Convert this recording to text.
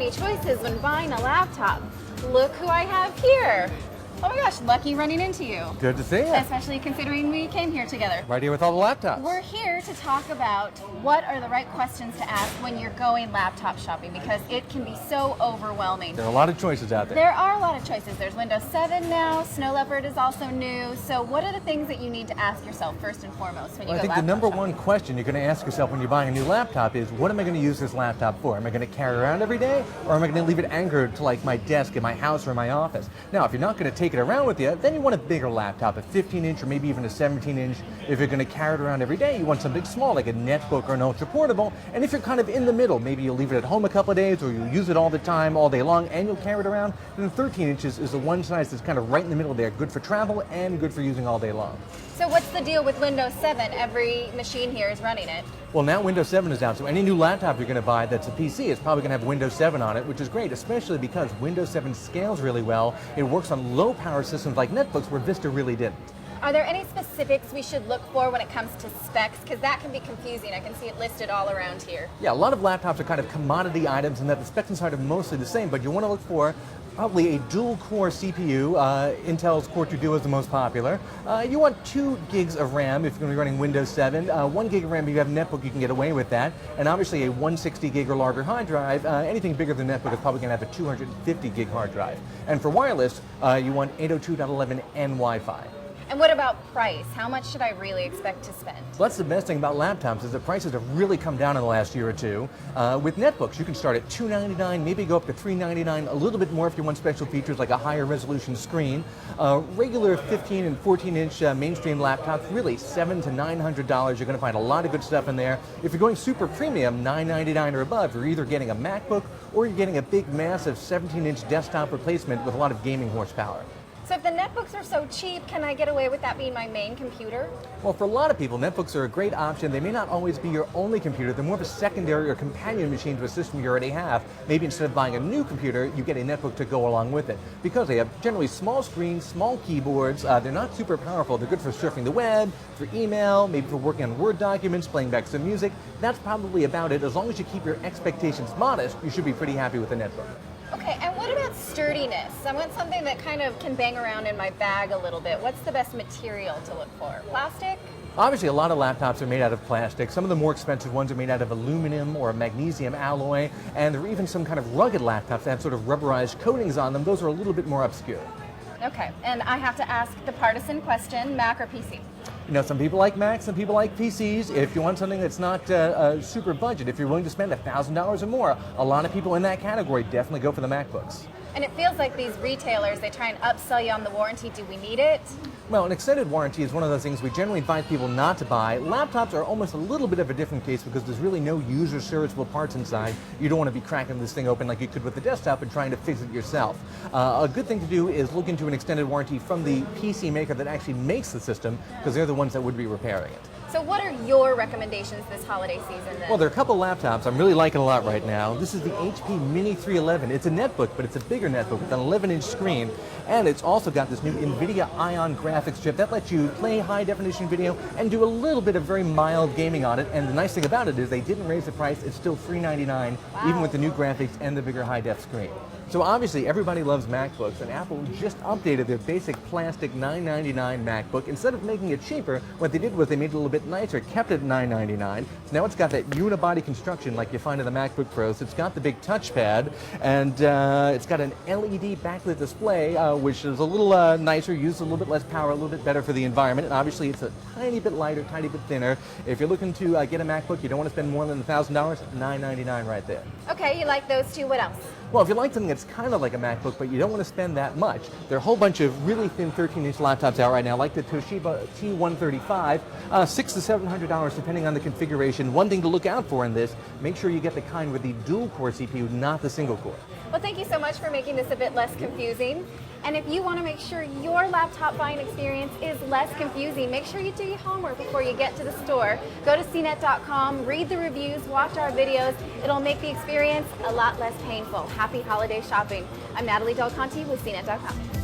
many choices when buying a laptop. Look who I have here. Oh my gosh, lucky running into you. Good to see you. Especially considering we came here together. Right here with all the laptops. We're here to talk about what are the right questions to ask when you're going laptop shopping, because it can be so overwhelming. There are a lot of choices out there. There are a lot of choices. There's Windows 7 now, Snow Leopard is also new. So what are the things that you need to ask yourself first and foremost when you go I think laptop the number shopping? one question you're going to ask yourself when you're buying a new laptop is, what am I going to use this laptop for? Am I going to carry it around every day, or am I going to leave it anchored to like my desk in my house or my office? Now, if you're not going to take it around with you, then you want a bigger laptop, a 15-inch or maybe even a 17-inch. If you're going to carry it around every day, you want something small like a netbook or an ultra portable. And if you're kind of in the middle, maybe you'll leave it at home a couple of days, or you use it all the time, all day long, and you'll carry it around, then 13 inches is the one size that's kind of right in the middle there, good for travel and good for using all day long. So what's the deal with Windows 7? Every machine here is running it. Well, now Windows 7 is out, so any new laptop you're going to buy that's a PC is probably going to have Windows 7 on it, which is great, especially because Windows 7 scales really well. It works on low power systems like netbooks where Vista really didn't. Are there any specifics we should look for when it comes to specs? Because that can be confusing. I can see it listed all around here. Yeah, a lot of laptops are kind of commodity items, and that the specs inside are mostly the same, but you want to look for probably a dual-core CPU. Intel's Core 2 Duo is the most popular. You want 2 gigs of RAM if you're going to be running Windows 7. 1 gig of RAM if you have a netbook, you can get away with that. And obviously a 160 gig or larger hard drive. Anything bigger than netbook is probably going to have a 250 gig hard drive. And for wireless, you want 802.11 and Wi-Fi. And what about price? How much should I really expect to spend? Well, that's the best thing about laptops is that prices have really come down in the last year or two. With netbooks, you can start at $299, maybe go up to $399, a little bit more if you want special features like a higher resolution screen. Regular 15 and 14-inch mainstream laptops, really $700 to $900. You're going to find a lot of good stuff in there. If you're going super premium, $999 or above, you're either getting a MacBook or you're getting a big, massive 17-inch desktop replacement with a lot of gaming horsepower. So if the netbooks are so cheap, can I get away with that being my main computer? Well, for a lot of people, netbooks are a great option. They may not always be your only computer. They're more of a secondary or companion machine to a system you already have. Maybe instead of buying a new computer, you get a netbook to go along with it. Because they have generally small screens, small keyboards, they're not super powerful. They're good for surfing the web, for email, maybe for working on Word documents, playing back some music. That's probably about it. As long as you keep your expectations modest, you should be pretty happy with a netbook. Okay, and what about sturdiness? I want something that kind of can bang around in my bag a little bit. What's the best material to look for? Plastic? Obviously, a lot of laptops are made out of plastic. Some of the more expensive ones are made out of aluminum or magnesium alloy, and there are even some kind of rugged laptops that have sort of rubberized coatings on them. Those are a little bit more obscure. Okay, and I have to ask the partisan question, Mac or PC? You know, some people like Macs, some people like PCs. If you want something that's not super budget, if you're willing to spend $1,000 or more, a lot of people in that category definitely go for the MacBooks. And it feels like these retailers, they try and upsell you on the warranty. Do we need it? Well, an extended warranty is one of those things we generally advise people not to buy. Laptops are almost a little bit of a different case because there's really no user serviceable parts inside. You don't want to be cracking this thing open like you could with the desktop and trying to fix it yourself. A good thing to do is look into an extended warranty from the PC maker that actually makes the system, because they're the ones that would be repairing it. So what are your recommendations this holiday season then? Well, there are a couple laptops I'm really liking a lot right now. This is the HP Mini 311. It's a netbook, but it's a bigger netbook with an 11-inch screen, and it's also got this new NVIDIA Ion graphics chip that lets you play high-definition video and do a little bit of very mild gaming on it. And the nice thing about it is they didn't raise the price. It's still $399, even with the new graphics and the bigger high-def screen. So obviously everybody loves MacBooks, and Apple just updated their basic plastic $999 MacBook. Instead of making it cheaper, what they did was they made it a little bit nicer, kept it at $999. So now it's got that unibody construction like you find in the MacBook Pros. It's got the big touchpad, and it's got an LED backlit display, which is a little nicer, uses a little bit less power, a little bit better for the environment, and obviously it's a tiny bit lighter, tiny bit thinner. If you're looking to get a MacBook, you don't want to spend more than $1,000, $999 right there. Okay, you like those two. What else? Well, if you like something that's kind of like a MacBook, but you don't want to spend that much, there are a whole bunch of really thin 13-inch laptops out right now, like the Toshiba T135, $600 to $700 depending on the configuration. One thing to look out for in this, make sure you get the kind with the dual-core CPU, not the single-core. Well, thank you so much for making this a bit less confusing. And if you want to make sure your laptop buying experience is less confusing, make sure you do your homework before you get to the store. Go to cnet.com, read the reviews, watch our videos. It'll make the experience a lot less painful. Happy holiday shopping. I'm Natalie Del Conte with cnet.com.